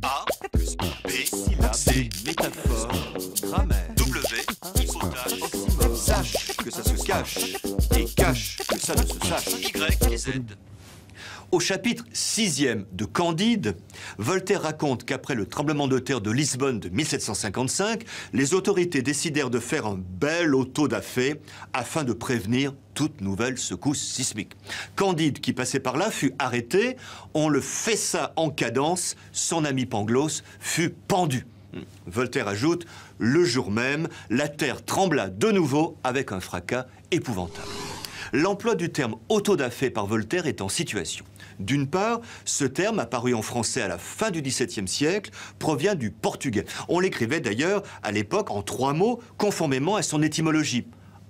A plus B, C, métaphore, grammaire, W, hypothèse, oxymore, sache que ça se cache, et cache que ça ne se sache, Y et Z. Au chapitre 6e de Candide, Voltaire raconte qu'après le tremblement de terre de Lisbonne de 1755, les autorités décidèrent de faire un bel auto-da-fé afin de prévenir toute nouvelle secousse sismique. Candide, qui passait par là, fut arrêté. On le fessa en cadence. Son ami Pangloss fut pendu. Voltaire ajoute, le jour même, la terre trembla de nouveau avec un fracas épouvantable. L'emploi du terme auto-da-fé par Voltaire est en situation. D'une part, ce terme, apparu en français à la fin du XVIIe siècle, provient du portugais. On l'écrivait d'ailleurs à l'époque en 3 mots, conformément à son étymologie.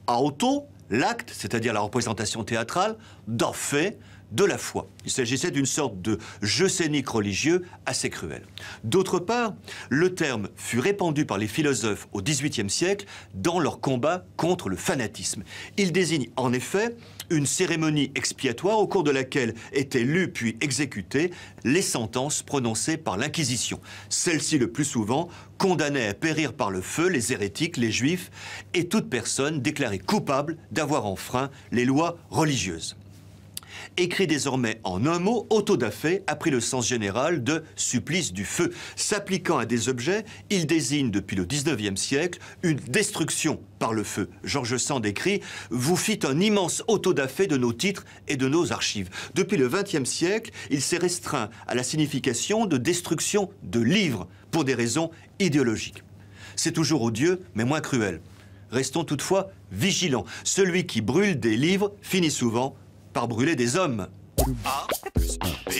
Auto, l'acte, c'est-à-dire la représentation théâtrale, da-fé, de la foi. Il s'agissait d'une sorte de jeu scénique religieux assez cruel. D'autre part, le terme fut répandu par les philosophes au XVIIIe siècle dans leur combat contre le fanatisme. Il désigne en effet une cérémonie expiatoire au cours de laquelle étaient lues puis exécutées les sentences prononcées par l'Inquisition. Celle-ci, le plus souvent, condamnait à périr par le feu les hérétiques, les juifs et toute personne déclarée coupable d'avoir enfreint les lois religieuses. Écrit désormais en un mot, auto-da-fé a pris le sens général de supplice du feu. S'appliquant à des objets, il désigne depuis le XIXe siècle une destruction par le feu. George Sand écrit « Vous fîtes un immense auto-da-fé de nos titres et de nos archives ». Depuis le XXe siècle, il s'est restreint à la signification de destruction de livres pour des raisons idéologiques. C'est toujours odieux, mais moins cruel. Restons toutefois vigilants. Celui qui brûle des livres finit souvent par brûler des hommes. A plus B,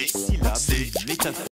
C, métaphore.